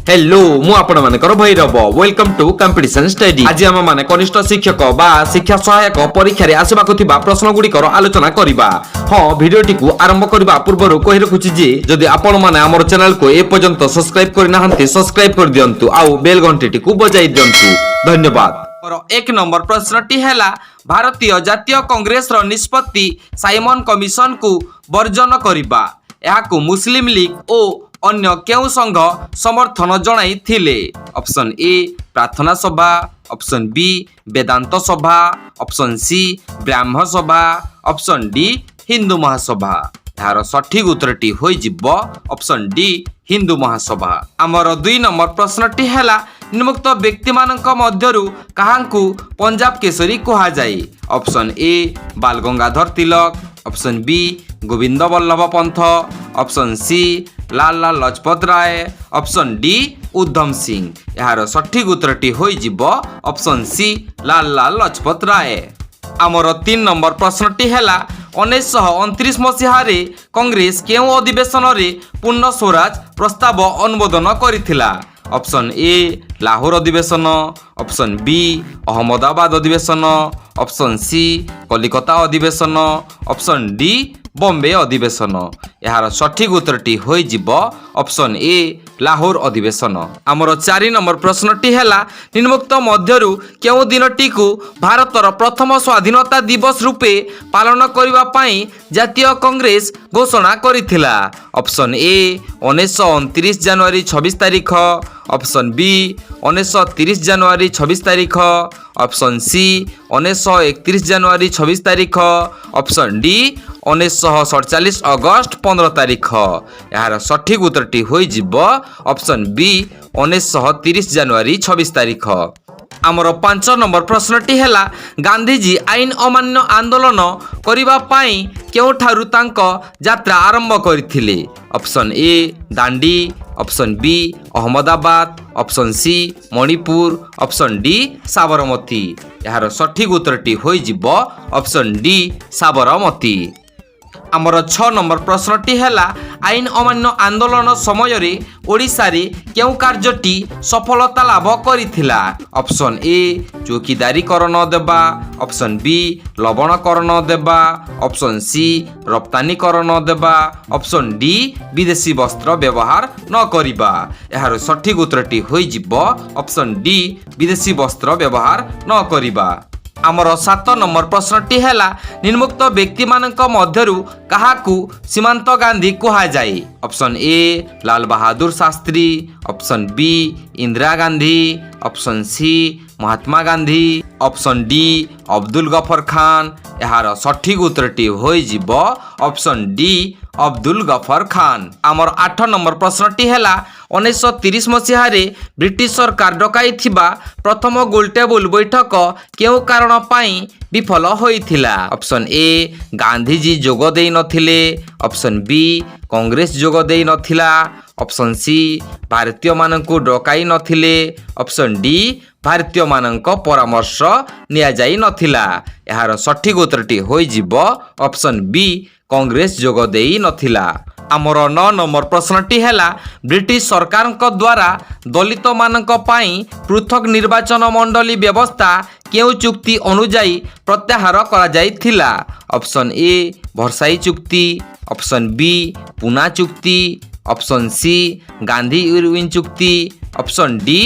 Hello मु आपण मानकर Bhairav welcome to competition study. आज आम माने कनिष्ठ शिक्षक बा शिक्षा सहायक परीक्षा रे आसबाकु थिबा प्रश्न गुड़िकर आलोचना करिबा। हां भिडियोटी को आरंभ करबा पूर्व कहि रखुछि जे जदि आपण माने हमर चैनल को ए पर्यंत सब्सक्राइब करि नाहंती सब्सक्राइब कर दियंतु आउ बेल घंटीटी को बजाई दियंतु। धन्यवाद। और एक नंबर प्रश्नटी हैला भारतीय जातीय कांग्रेस रो निष्पत्ति साइमन कमिशन को वर्जन करिबा। एहाकु मुस्लिम लीग ओ अन्य केउ संघ समर्थन जणाई थिले। ऑप्शन ए प्रार्थना सभा, ऑप्शन बी वेदांत सभा, ऑप्शन सी ब्राह्म सभा, ऑप्शन डी हिंदू महासभा। यार सठिक उत्तरटी होई जिवो ऑप्शन डी हिंदू महासभा। हमर 2 नंबर प्रश्नटी हैला निम्नोक्त व्यक्ति मानक मध्यरु काहांकु पंजाब केसरी कहा जाय। ऑप्शन ए बाल गंगाधर तिलक, ऑप्शन बी गोविंद बल्लभ पंथ, ऑप्शन सी लाल लजपत राय, ऑप्शन डी उधम सिंह। यार सठिक उत्तरटी होई जिवो ऑप्शन सी लाल लजपत राय। आमर 3 नंबर प्रश्नटी हैला 1929 मसीह रे कांग्रेस केउ अधिवेशन रे पूर्ण स्वराज प्रस्ताव अनुमोदन करिथिला। ऑप्शन ए लाहौर अधिवेशन, ऑप्शन बी अहमदाबाद अधिवेशन, ऑप्शन सी कलिकता अधिवेशन, ऑप्शन डी बॉम्बे अधिवेशन। यार सठिक उत्तरटी होई जिवो ऑप्शन ए लाहौर अधिवेशन। आमर 4 नंबर प्रश्नटी हैला निम्नोक्त मध्यरु केउ दिनटी को भारतर प्रथम स्वाधीनता दिवस रूपे पालन करिबा पई जातीय कांग्रेस घोषणा करिथिला। ऑप्शन ए 1929 जनवरी 26 तारिख, ऑप्शन बी 1930 जनवरी 26 तारिख, ऑप्शन सी 1931 जनवरी 26 तारिख, ऑप्शन डी 1947 अगस्त 15 तारिख। यार सठिक उत्तरटी होई जिवो ऑप्शन बी 1930 जनवरी 26 तारिख। आमर 5 नंबर प्रश्नटी हैला गांधीजी आईन अमान्य आंदोलन करिबा पई केउठारु तांको यात्रा आरंभ करिथिले। Option A Dandi, option B Ahmedabad, option C Manipur, option D Sabarmati. यार सठिक उत्तरटी होई जिवो ऑप्शन डी साबरमती। आमर 6 नंबर प्रश्नटी हैला आईन अमान्य आंदोलन समय रे ओडिसा रे केउ कार्यटी सफलता लाभ करिथिला। ऑप्शन ए चौकीदारी करण देबा, ऑप्शन बी लवण करण देबा, ऑप्शन सी रप्तानी करण देबा, ऑप्शन डी विदेशी वस्त्र व्यवहार न करिबा। यार सठिक उत्तरटी होई जिवो ऑप्शन डी विदेशी वस्त्र व्यवहार न करिबा। आमर 7 नंबर प्रश्नटी हैला निम्नोक्त व्यक्ति मानक मध्यरु काहाकु सीमांत गांधी कहा जाय। Option A Lal Bahadur Shastri, option B Indira Gandhi, option C Mahatma Gandhi, option D Abdul Ghaffar Khan. यार सठिक उत्तरटी होई जिवो ऑप्शन डी अब्दुल गफर खान। आमर 8 नंबर प्रश्नटी हैला 1930 मसीह रे ब्रिटिश सरकार डकाई थिबा प्रथम गोलटेबुल बैठक केउ कारण पई विफल होइथिला। ऑप्शन ए गांधीजी जोग देई नथिले, ऑप्शन बी कांग्रेस जोग देई नथिला, ऑप्शन सी भारतीय माननकु डकाई नथिले, ऑप्शन डी भारतीय माननक परामर्श निया जाई नथिला। यार सठिक उत्तरटी होई जिवो ऑप्शन बी कांग्रेस जोग देई नथिला। आमर 9 नंबर प्रश्नटी हैला ब्रिटिश सरकार द्वारा दलित मानक पई पृथक निर्वाचन मंडली व्यवस्था केउ चुक्ति अनुजाई प्रत्याहार करा जाइथिला। ऑप्शन ए भरसाई चुक्ति, ऑप्शन बी पुना चुक्ति, ऑप्शन सी गांधी इरविन चुक्ति, ऑप्शन डी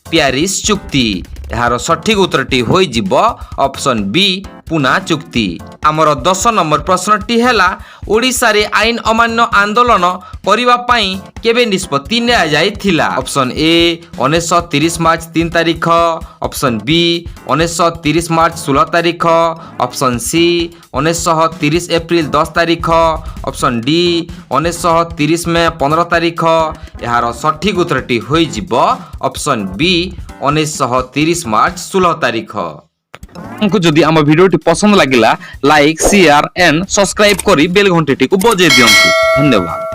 प्यारिस चुक्ति। यार सठिक उत्तरटी होई जिवो ऑप्शन बी पुना चुक्ति। आमर 10 नंबर प्रश्नटी हैला ओडिसा रे आईन अमान्य आंदोलन करिबा पई केबे निष्पत्ति निया जाइथिला। ऑप्शन ए 1930 मार्च 3 तारिख, ऑप्शन बी 1930 मार्च 16 तारिख, ऑप्शन सी 1930 अप्रैल 10 तारिख, ऑप्शन डी 1930 में 15 तारिख। यार सठिक उत्तरटी होई जिवो ऑप्शन बी 1930 मार्च 16 तारिख। हमको जदि आम वीडियोटी पसंद लागिला लाइक शेयर एंड सब्सक्राइब करी बेल घंटीटी को बजाय दियंतु। धन्यवाद।